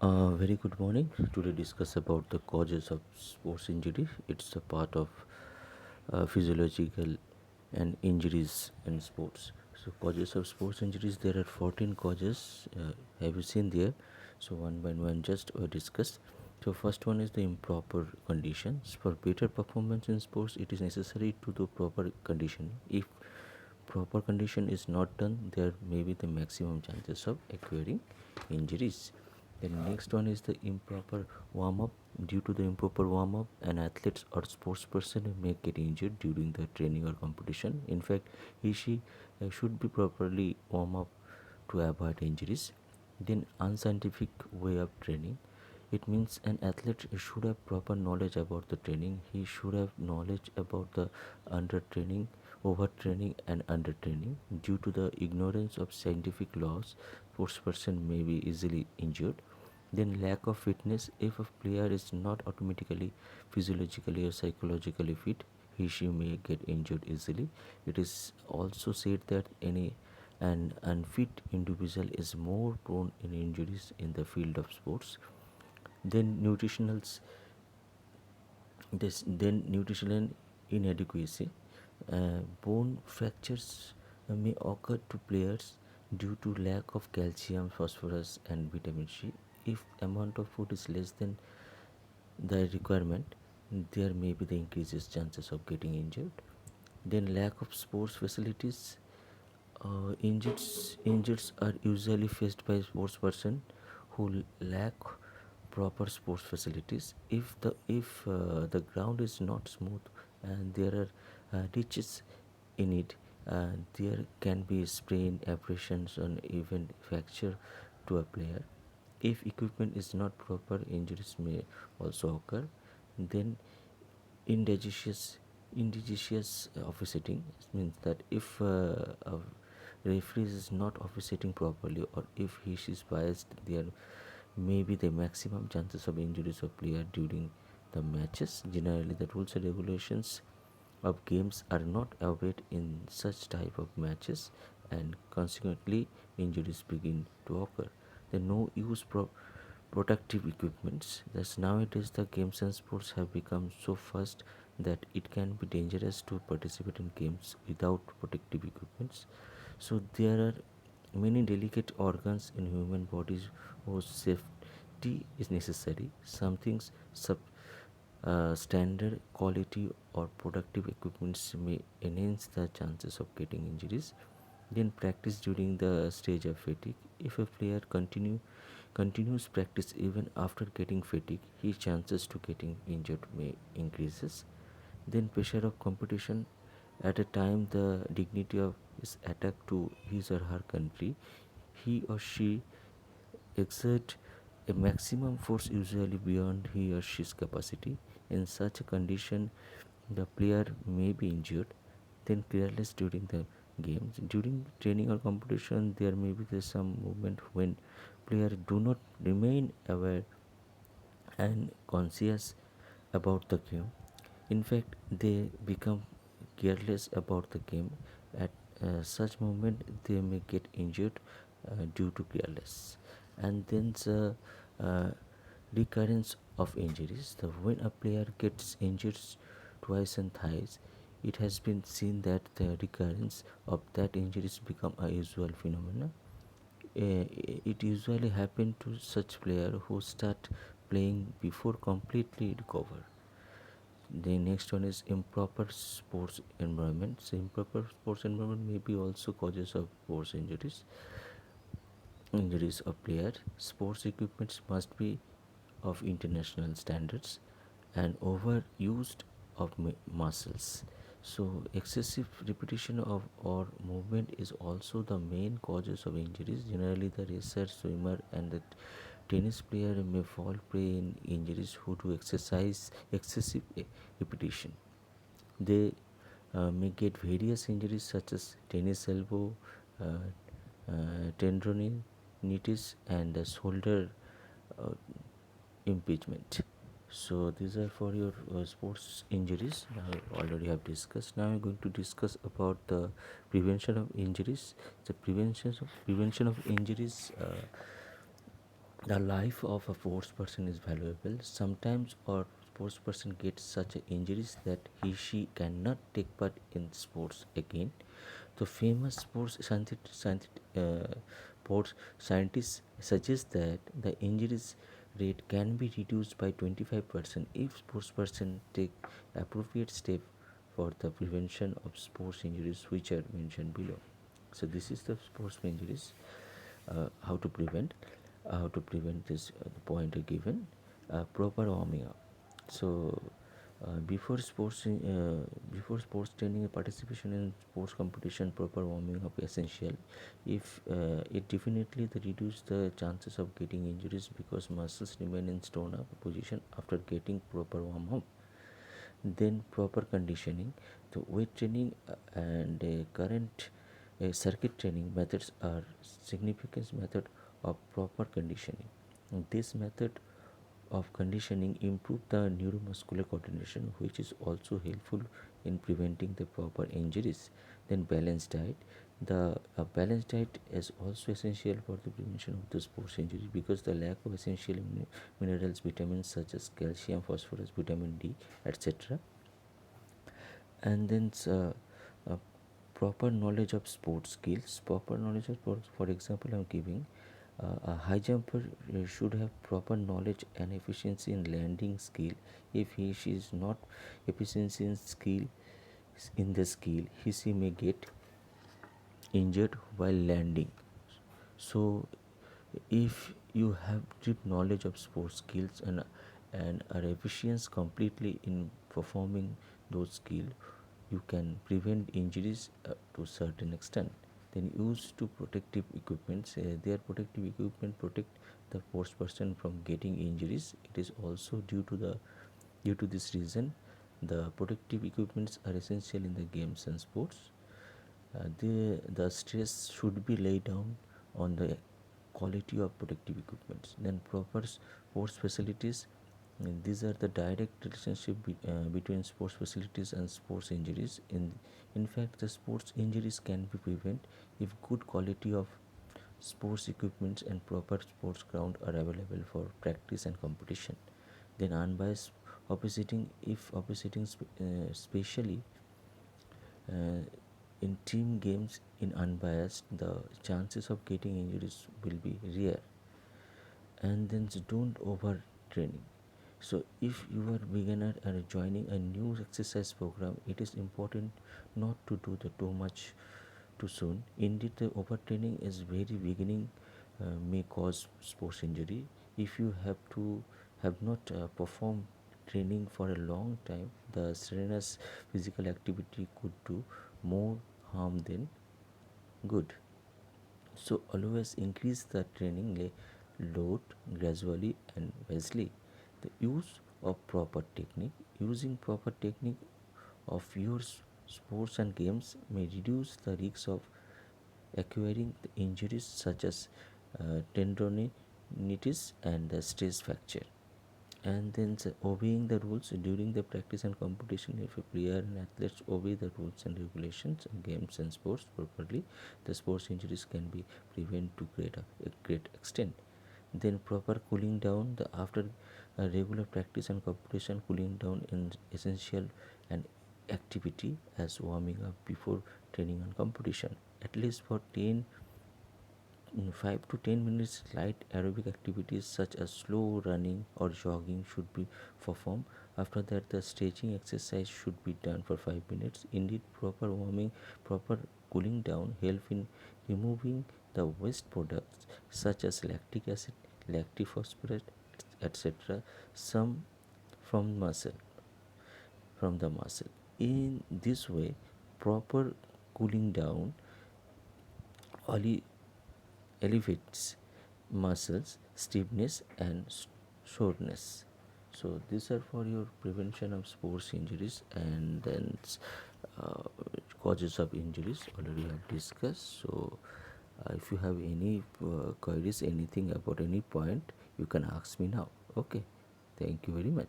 Very good morning. Today discuss about the causes of sports injury. It's a part of physiological and injuries in sports. So causes of sports injuries, there are 14 causes. Have you seen there? So one by one just discuss. So first one is the improper conditions. For better performance in sports, it is necessary to do proper conditioning. If proper condition is not done, there may be the maximum chances of acquiring injuries. The next one is the improper warm up. Due to the improper warm up, an athlete or sports person may get injured during the training or competition. In fact, he should be properly warm up to avoid injuries. Then, unscientific way of training. It means an athlete should have proper knowledge about the training. He should have knowledge about the under training, overtraining, and undertraining. Due to the ignorance of scientific laws, sports person may be easily injured. Then lack of fitness. If a player is not automatically physiologically or psychologically fit, he she may get injured easily. It is also said that an unfit individual is more prone in injuries in the field of sports. Then nutritionals nutritional inadequacy. Bone fractures may occur to players due to lack of calcium, phosphorus, and vitamin C. If amount of food is less than the requirement, there may be the increases chances of getting injured. Then lack of sports facilities. Injuries are usually faced by sports person who lack proper sports facilities. If the ground is not smooth and there are ditches in it, there can be sprain, abrasions, and even fracture to a player. If equipment is not proper, injuries may also occur. Then injudicious officiating means that if a referee is not officiating properly, or if he is biased, there may be the maximum chances of injuries of player during the matches. Generally, the rules and regulations of games are not obeyed in such type of matches, and consequently injuries begin to occur. The no use protective equipments. Thus nowadays the games and sports have become so fast that it can be dangerous to participate in games without protective equipments. So there are many delicate organs in human bodies whose safety is necessary. Some things standard quality or productive equipments may enhance the chances of getting injuries. Then practice during the stage of fatigue. If a player continues practice even after getting fatigue, his chances to getting injured may increases. Then pressure of competition. At a time the dignity of is attacked to his or her country, he or she exert a maximum force, usually beyond he or she's capacity. In such a condition, the player may be injured. Then careless during the games. During training or competition, there may be some movement when players do not remain aware and conscious about the game. In fact, they become careless about the game. At such moment, they may get injured due to careless. And then the uh, recurrence of injuries. When a player gets injured twice and thrice, it has been seen that the recurrence of that injuries become a usual phenomenon. It usually happens to such player who start playing before completely recover. The next one is improper sports environment. So improper sports environment may be also causes of sports injuries of player. Sports equipments must be of international standards and overused of muscles. So excessive repetition of or movement is also the main causes of injuries. Generally, the racer, swimmer, and the tennis player may fall prey in injuries who do exercise excessive repetition. They may get various injuries such as tennis elbow, uh, tendonitis, and shoulder uh, impingement. So these are for your sports injuries. I already have discussed. Now I'm going to discuss about the prevention of injuries. The prevention of injuries The life of a sports person is valuable. Sometimes our sports person gets such injuries that she cannot take part in sports again. The famous sports scientists suggest that the injuries rate can be reduced by 25% if sports person take appropriate step for the prevention of sports injuries which are mentioned below. So this is the sports injuries, how to prevent, this point given. Proper warming up. So before sports training and participation in sports competition, proper warming up essential. If it definitely reduce the chances of getting injuries because muscles remain in stone up position after getting proper warm up. Then proper conditioning. The weight training and current circuit training methods are significant method of proper conditioning. This method of conditioning improve the neuromuscular coordination, which is also helpful in preventing the proper injuries. Then balanced diet. The balanced diet is also essential for the prevention of the sports injury because the lack of essential minerals, vitamins such as calcium, phosphorus, vitamin D, etc. And then proper knowledge of sports skills. Proper knowledge of sports, for example, I'm giving a high jumper should have proper knowledge and efficiency in landing skill. If she is not efficiency in the skill, she may get injured while landing. So if you have deep knowledge of sports skills and are efficient completely in performing those skills, you can prevent injuries to a certain extent. Then use to protective equipment. Their protective equipment protect the sports person from getting injuries. It is also due to this reason the protective equipments are essential in the games and sports. The stress should be laid down on the quality of protective equipments. Then proper sports facilities. These are the direct relationship between sports facilities and sports injuries. In fact, the sports injuries can be prevented if good quality of sports equipments and proper sports ground are available for practice and competition. Then unbiased officiating. If officiating specially uh, in team games in unbiased, the chances of getting injuries will be rare. And then don't over training. So if you are beginner and joining a new exercise program, it is important not to do the too much too soon. Indeed, the overtraining is very beginning may cause sports injury. If you have not performed training for a long time, the strenuous physical activity could do more harm than good. So always increase the training load gradually and wisely. The use of proper technique. Using proper technique of your sports and games may reduce the risk of acquiring the injuries such as tendonitis and the stress fracture. And then obeying the rules during the practice and competition. If a player and athletes obey the rules and regulations in games and sports properly, the sports injuries can be prevented to a great extent. Then proper cooling down. After regular practice and competition, cooling down is essential and activity as warming up before training and competition. At least for 5 to 10 minutes, light aerobic activities such as slow running or jogging should be performed. After that, the stretching exercise should be done for 5 minutes. Indeed, proper warming, proper cooling down help in removing the waste products such as lactic acid, lactic phosphorus, etc. some from the muscle. In this way, proper cooling down only elevates muscles stiffness and soreness. So these are for your prevention of sports injuries. And then uh, causes of injuries already have discussed. So if you have any queries, anything about any point, you can ask me now. Okay, thank you very much.